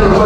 Hello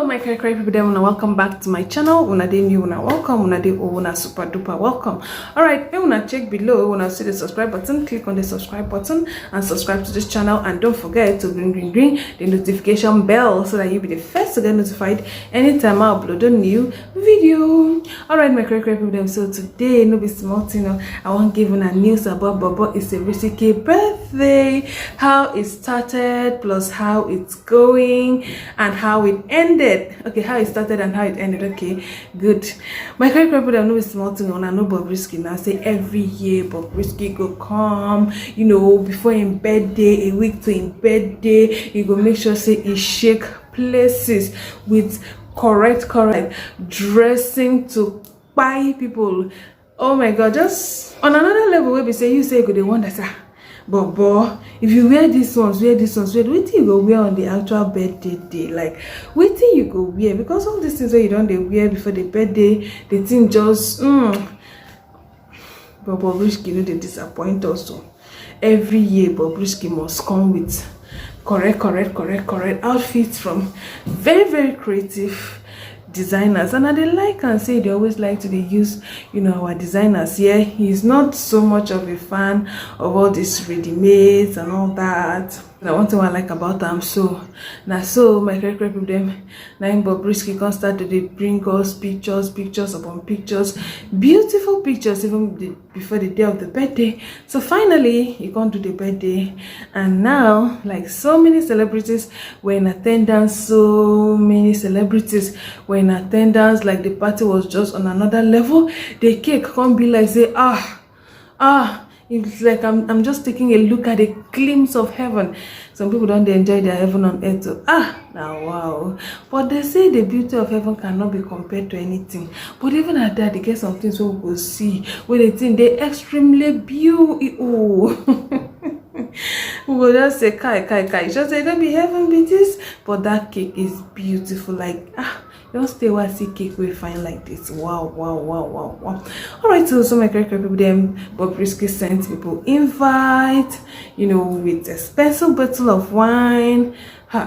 my cray people there, welcome back to my channel. Una dey new, una welcome, una dey old, una super duper welcome. All right, make una check below, una see the subscribe button, click on the subscribe button and subscribe to this channel, and don't forget to ring the notification bell so that you'll be the first to get notified anytime I upload a new video. All right my cray people them, so today no be small thing, I want to give una news about Bobo Bobrisky birthday, how it started plus how it's going and how it ended. Okay, how it started and how it ended. Okay, good. My current people don't know it's small thing on. I know Bobrisky now say every year Bobrisky go come, you know, before in birthday, a week to in birthday, he go make sure say he shake places with correct dressing to buy people. Oh my god, just on another level where we say you say go the one that's Bobo, if you wear these ones, wear what you go wear on the actual birthday day? Like, what you go wear? Because all these things that you don't they wear before the birthday, the thing just but Bobrisky, you know, they disappoint us. So every year Bobrisky must come with correct outfits from very creative designers, and I they like and say they always like to use, you know, our designers here. He's not so much of a fan of all these ready-mades and all that. And one thing I like about them, so now so my great people them now Bobrisky can start to bring us pictures upon pictures, beautiful pictures even before the day of the birthday. So finally you can't do the birthday, and now like so many celebrities were in attendance, like the party was just on another level. The cake can't be like say it's like I'm just taking a look at a glimpse of heaven. Some people don't enjoy their heaven on earth. So, now wow. But they say the beauty of heaven cannot be compared to anything. But even at that, they get some things we will see where they think they're extremely beautiful. We will just say kai. Just say don't be heaven be this, but that cake is beautiful. Like don't stay while see cake we find like this. Wow. All right, so my great people them Bobrisky sent people invite, you know, with a special bottle of wine.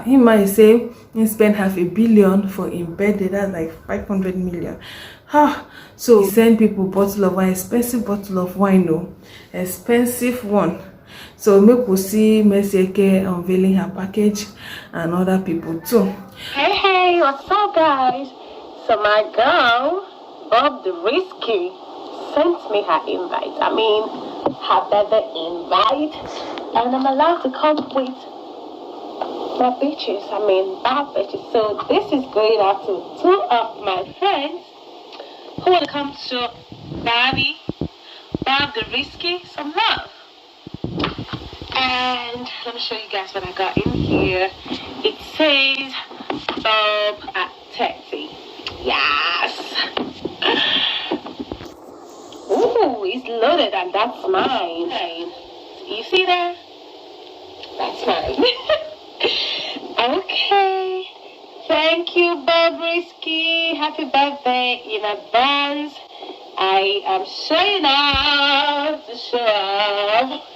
He might say he spent $500 million for him birthday. That's like 500 million. So he sent people bottle of wine, expensive bottle of wine, no, expensive one. So make we see Mercy Eke unveiling her package and other people too. Hey, what's up guys? So my girl, Bobrisky, sent me her invite. I mean, her birthday invite. And I'm allowed to come with my bitches. I mean, bad bitches. So this is going out to 2 of my friends who want to come to Bobrisky some love. And let me show you guys what I got in here. It says Bob at 30. Yes. Ooh, it's loaded and that's mine. You see that? That's mine. Okay. Thank you, Bobrisky. Happy birthday in advance. I am showing off to show off.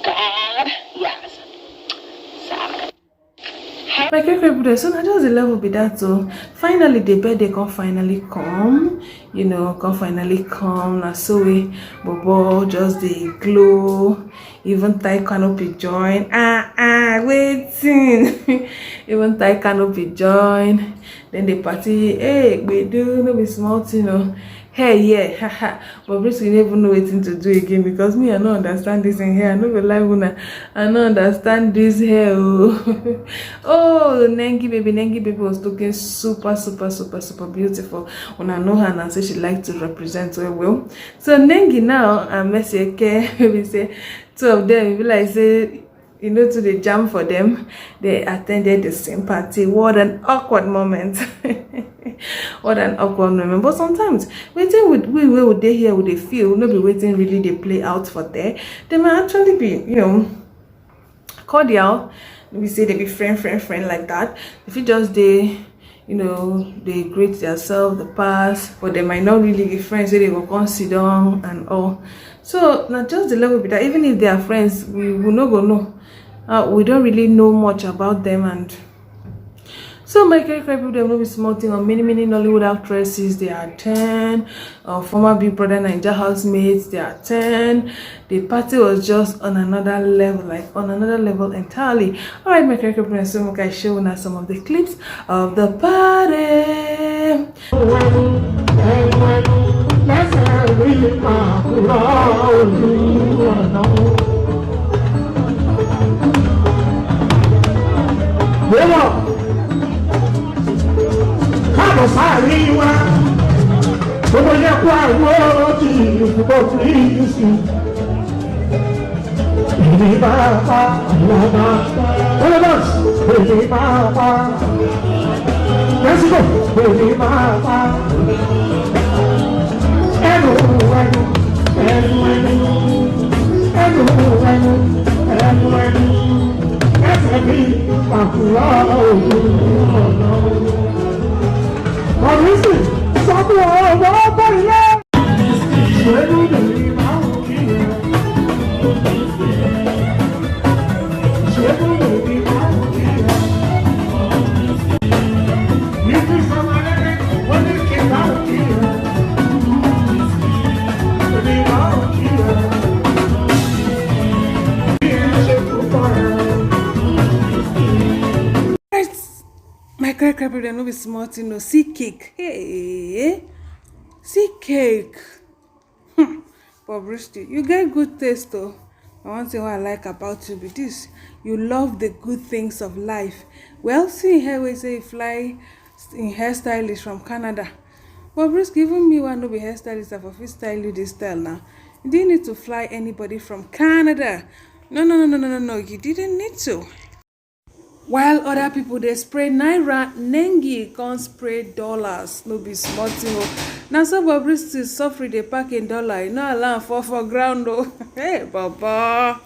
God, yes. Sorry. My great people, so now just the level be that. So finally the birthday can finally come, you know, now so we Bobo just the glow, even tie canopy join. Waiting. Even tie canopy join. Then the party, hey, we do no be small thing, you know. Hey, yeah, Bobrisky never know what to do again, because me, I don't understand this in here. I know the live one. I don't understand this here. Oh, Nengi baby was looking super beautiful. When I know her and I say she likes to represent so well. So Nengi now and Mercy Eke, we say 2 of them, we like say, you know, to the jam for them. They attended the same party. What an awkward moment. What an awkward moment. But sometimes waiting with we would they hear would they feel no be waiting really they play out for there. They might actually be, you know, cordial. We say they be friend like that. If you just they they greet themselves, the past, but they might not really be friends, so they go come sit down and all. So not just the level be that even if they are friends, we will not go know. We don't really know much about them. And so my character people, them know be small thing. On many Nollywood actresses, they are 10. Former Big Brother Naija housemates, they are 10. The party was just on another level, like on another level entirely. All right, my character people, so I show now some of the clips of the party. My character people, they know be smart, see cake. Hey, see cake. Bobrisky, you get good taste though. I want to say what I like about you, but this, you love the good things of life. Well, see here we say fly in hairstylist from Canada. Bobrisky, even me want to be hairstylist of a style you this style now. You didn't need to fly anybody from Canada. No, you didn't need to. While other people they spray naira, nengi can't spray dollars. No be smart thing. Now so Bobrisky suffer they pack in dollar. You know allow for ground though. Hey Baba.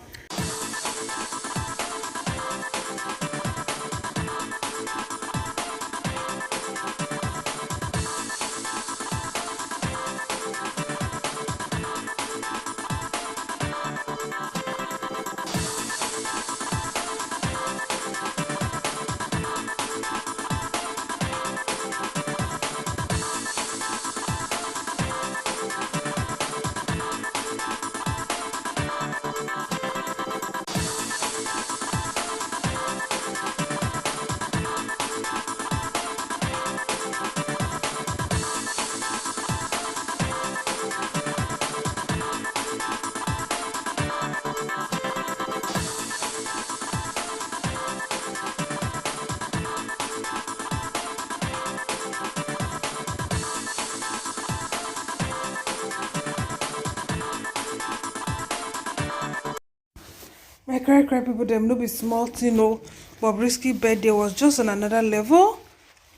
My cry people them no be small thing no. Bobrisky birthday was just on another level.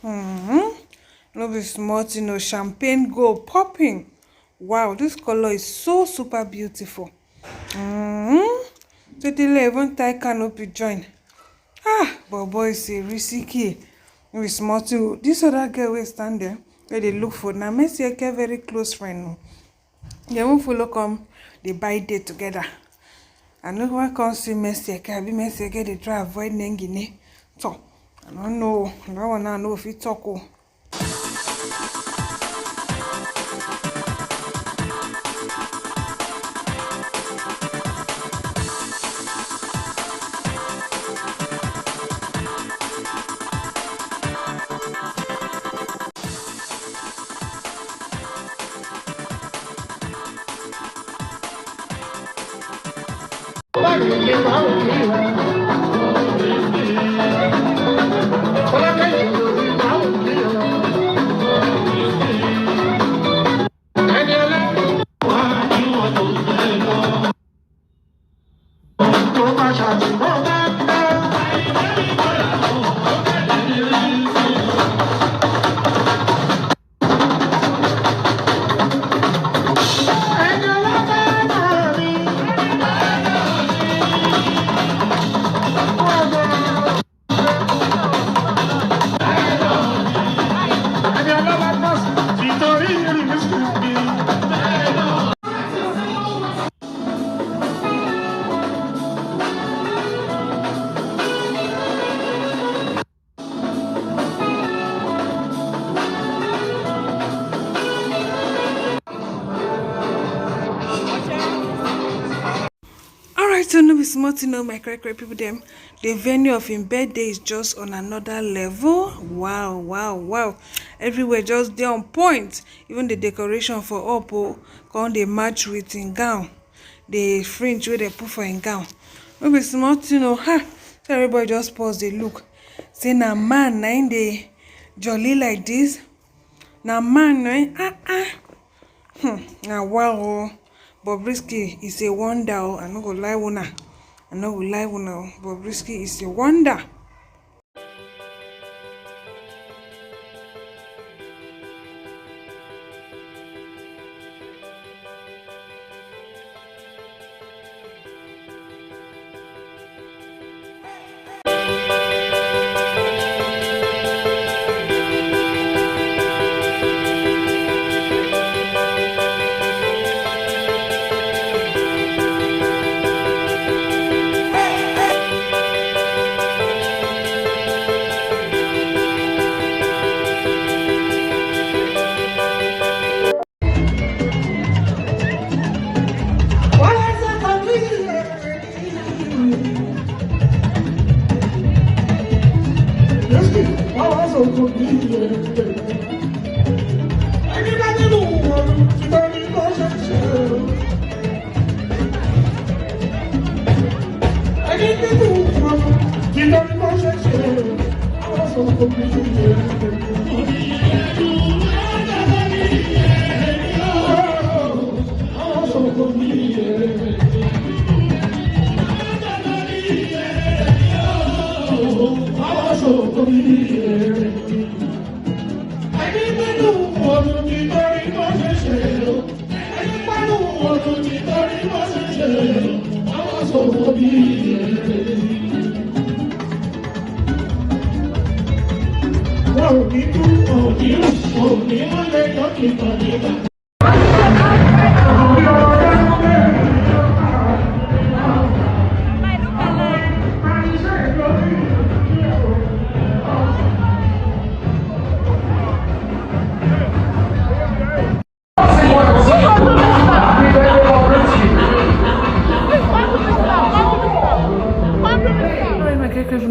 No be small thing no. Champagne go popping. Wow, this color is so super beautiful. So the even tie canopy join. But boy say risky. No be small thing. This other girl will stand there where they look for now. Messi a very close friend no. They won't follow come. They buy day together. I know why can't see Messi. I can't be Messi. Get the try avoid Nengine. So I don't know. I don't wanna know if he talk. Alright, so no be small to know my correct people them. The venue of him birthday is just on another level. Wow. Everywhere just there on point. Even the decoration for up come they match with in gown. The fringe where they put for in gown. No be small to know. So everybody just pause they look. Say na man na in the jolly like this. Na man na wow. Bobrisky is a wonder. I no go lie una. Bobrisky is a wonder.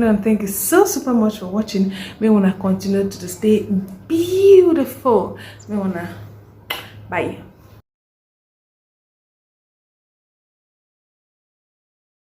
And thank you so super much for watching. May wanna continue to stay beautiful. May wanna bye.